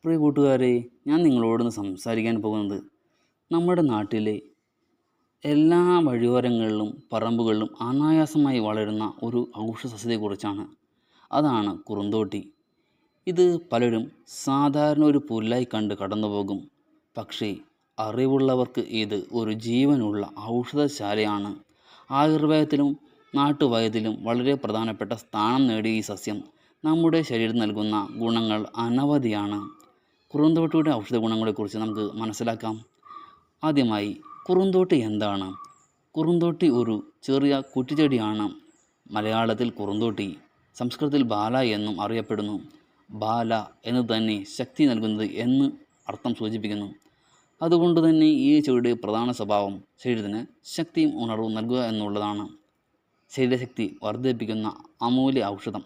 പ്രിയ കൂട്ടുകാരെ, ഞാൻ നിങ്ങളോടൊന്ന് സംസാരിക്കാൻ പോകുന്നത് നമ്മുടെ നാട്ടിലെ എല്ലാ വഴിയോരങ്ങളിലും പറമ്പുകളിലും അനായാസമായി വളരുന്ന ഒരു ഔഷധസസ്യത്തെക്കുറിച്ചാണ്. അതാണ് കുറുന്തോട്ടി. ഇത് പലരും സാധാരണ ഒരു പുല്ലായി കണ്ട് കടന്നുപോകും. പക്ഷേ അറിവുള്ളവർക്ക് ഇത് ഒരു ജീവനുള്ള ഔഷധശാലയാണ്. ആയുർവേദത്തിലും നാട്ടുവൈദ്യത്തിലും വളരെ പ്രധാനപ്പെട്ട സ്ഥാനം നേടിയ ഈ സസ്യം നമ്മുടെ ശരീരത്തിന് നൽകുന്ന ഗുണങ്ങൾ അനവധിയാണ്. കുറുന്തോട്ടിയുടെ ഔഷധ ഗുണങ്ങളെക്കുറിച്ച് നമുക്ക് മനസ്സിലാക്കാം. ആദ്യമായി കുറുന്തോട്ടി എന്താണ്? കുറുന്തോട്ടി ഒരു ചെറിയ കുറ്റിച്ചെടിയാണ്. മലയാളത്തിൽ കുറുന്തോട്ടി, സംസ്കൃതത്തിൽ ബാല എന്നും അറിയപ്പെടുന്നു. ബാല എന്ന് തന്നെ ശക്തി നൽകുന്നത് എന്ന് അർത്ഥം സൂചിപ്പിക്കുന്നു. അതുകൊണ്ട് തന്നെ ഈ ചെടിയുടെ പ്രധാന സ്വഭാവം ശരീരത്തിന് ശക്തിയും ഉണർവും നൽകുക എന്നുള്ളതാണ്. ശരീരശക്തി വർദ്ധിപ്പിക്കുന്ന അമൂല്യ ഔഷധം.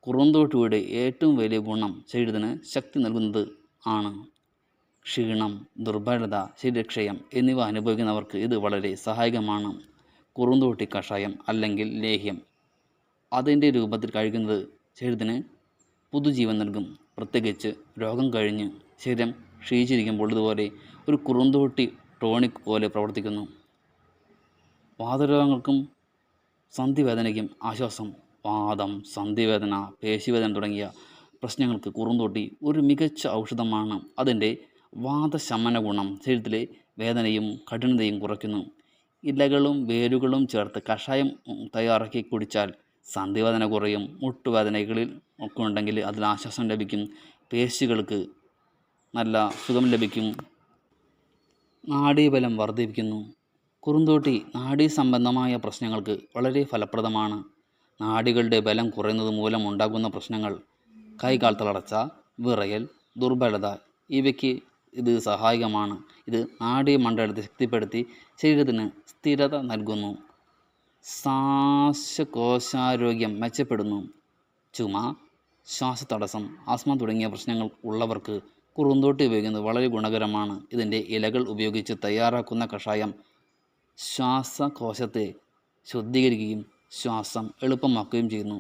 കുറുന്തോട്ടിയുടെ ഏറ്റവും വലിയ ഗുണം ശരീരത്തിന് ശക്തി നൽകുന്നത് ആണ്. ക്ഷീണം, ദുർബലത, ശരീരക്ഷയം എന്നിവ അനുഭവിക്കുന്നവർക്ക് ഇത് വളരെ സഹായകമാണ്. കുറുന്തോട്ടി കഷായം അല്ലെങ്കിൽ ലേഹ്യം അതിൻ്റെ രൂപത്തിൽ കഴിക്കുന്നത് ശരീരത്തിന് പുതുജീവൻ നൽകും. പ്രത്യേകിച്ച് രോഗം കഴിഞ്ഞ് ശരീരം ക്ഷയിച്ചിരിക്കുമ്പോൾ ഇതുപോലെ ഒരു കുറുന്തോട്ടി ടോണിക് പോലെ പ്രവർത്തിക്കുന്നു. വാതരോഗങ്ങൾക്കും സന്ധിവേദനയ്ക്കും ആശ്വാസം. വാദം, സന്ധിവേദന, പേശിവേദന തുടങ്ങിയ പ്രശ്നങ്ങൾക്ക് കുറുന്തോട്ടി ഒരു മികച്ച ഔഷധമാണ്. അതിൻ്റെ വാതശമന ഗുണം ശരീരത്തിലെ വേദനയും കഠിനതയും കുറയ്ക്കുന്നു. ഇലകളും വേരുകളും ചേർത്ത് കഷായം തയ്യാറാക്കി കുടിച്ചാൽ സന്ധിവേദന കുറയും. മുട്ടുവേദനകളിൽ ഒക്കെ ഉണ്ടെങ്കിൽ അതിൽ ആശ്വാസം ലഭിക്കും. പേശികൾക്ക് നല്ല സുഖം ലഭിക്കും. നാഡീബലം വർദ്ധിപ്പിക്കുന്നു. കുറുന്തോട്ടി നാഡീ സംബന്ധമായ പ്രശ്നങ്ങൾക്ക് വളരെ ഫലപ്രദമാണ്. നാഡികളുടെ ബലം കുറയുന്നത് മൂലം ഉണ്ടാകുന്ന പ്രശ്നങ്ങൾ, കൈകാൽ തളർച്ച, വിറയൽ, ദുർബലത ഇവയ്ക്ക് ഇത് സഹായകമാണ്. ഇത് നാഡീമണ്ഡലത്തെ ശക്തിപ്പെടുത്തി ശരീരത്തിന് സ്ഥിരത നൽകുന്നു. ശ്വാസകോശാരോഗ്യം മെച്ചപ്പെടുന്നു. ചുമ, ശ്വാസതടസ്സം, ആസ്മ തുടങ്ങിയ പ്രശ്നങ്ങൾ ഉള്ളവർക്ക് കുറുന്തോട്ടി ഉപയോഗിക്കുന്നത് വളരെ ഗുണകരമാണ്. ഇതിൻ്റെ ഇലകൾ ഉപയോഗിച്ച് തയ്യാറാക്കുന്ന കഷായം ശ്വാസകോശത്തെ ശുദ്ധീകരിക്കുകയും ശ്വാസം എളുപ്പമാക്കുകയും ചെയ്യുന്നു.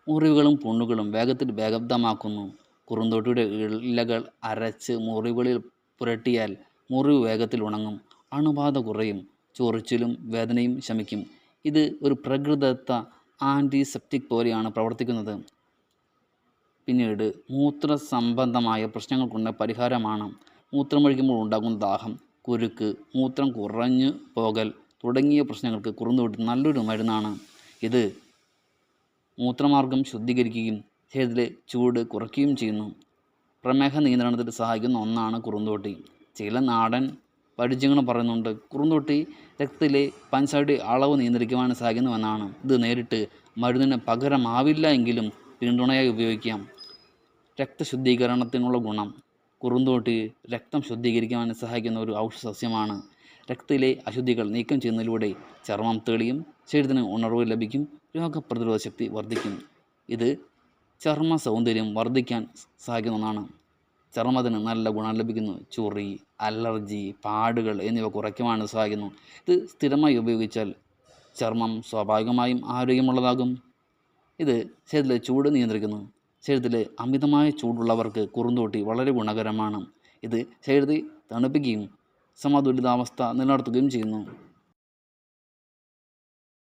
മുറിവുകളും പുണ്ണുകളും വേഗത്തിൽ ഭേദമാക്കുന്നു. കുറുന്തോട്ടിയുടെ ഇലകൾ അരച്ച് മുറിവുകളിൽ പുരട്ടിയാൽ മുറിവ് വേഗത്തിൽ ഉണങ്ങും. അണുബാധ കുറയും. ചൊറിച്ചിലും വേദനയും ശമിക്കും. ഇത് ഒരു പ്രകൃതിദത്ത ആൻറ്റിസെപ്റ്റിക് പോലെയാണ് പ്രവർത്തിക്കുന്നത്. പിന്നീട് മൂത്ര സംബന്ധമായ പ്രശ്നങ്ങൾക്കുള്ള പരിഹാരമാണ്. മൂത്രമൊഴിക്കുമ്പോൾ ഉണ്ടാകുന്ന ദാഹം, കുരുക്ക്, മൂത്രം കുറഞ്ഞു പോകൽ തുടങ്ങിയ പ്രശ്നങ്ങൾക്ക് കുറുന്തോട്ടി നല്ലൊരു മരുന്നാണ്. ഇത് മൂത്രമാർഗം ശുദ്ധീകരിക്കുകയും ശരീരത്തിലെ ചൂട് കുറയ്ക്കുകയും ചെയ്യുന്നു. പ്രമേഹ നിയന്ത്രണത്തിൽ സഹായിക്കുന്ന ഒന്നാണ് കുറുന്തോട്ടി. ചില നാടൻ പരിചയങ്ങൾ പറയുന്നുണ്ട് കുറുന്തോട്ടി രക്തത്തിലെ പഞ്ചസാരയുടെ അളവ് നിയന്ത്രിക്കുവാൻ സഹായിക്കുന്നുവെന്നാണ്. ഇത് നേരിട്ട് മരുന്നിന് പകരമാവില്ല എങ്കിലും പിന്തുണയായി ഉപയോഗിക്കാം. രക്തശുദ്ധീകരണത്തിനുള്ള ഗുണം. കുറുന്തോട്ടി രക്തം ശുദ്ധീകരിക്കുവാൻ സഹായിക്കുന്ന ഒരു ഔഷധ സസ്യമാണ്. രക്തത്തിലെ അശുദ്ധികൾ നീക്കം ചെയ്യുന്നതിലൂടെ ചർമ്മം തെളിയും, ശരീരത്തിന് ഉണർവ് ലഭിക്കും, രോഗപ്രതിരോധ ശക്തി വർദ്ധിക്കും. ഇത് ചർമ്മ സൗന്ദര്യം വർദ്ധിക്കാൻ സഹായിക്കുന്ന ഒന്നാണ്. ചർമ്മത്തിന് നല്ല ഗുണം ലഭിക്കുന്നു. ചൊറി, അലർജി, പാടുകൾ എന്നിവ കുറയ്ക്കുവാൻ സഹായിക്കുന്നു. ഇത് സ്ഥിരമായി ഉപയോഗിച്ചാൽ ചർമ്മം സ്വാഭാവികമായും ആരോഗ്യമുള്ളതാകും. ഇത് ശരീരത്തിലെ ചൂട് നിയന്ത്രിക്കുന്നു. ശരീരത്തിലെ അമിതമായ ചൂടുള്ളവർക്ക് കുറുന്തോട്ടി വളരെ ഗുണകരമാണ്. ഇത് ശരീരത്തെ തണുപ്പിക്കുകയും സമതുലിതാവസ്ഥ നിലനിർത്തുകയും ചെയ്യുന്നു.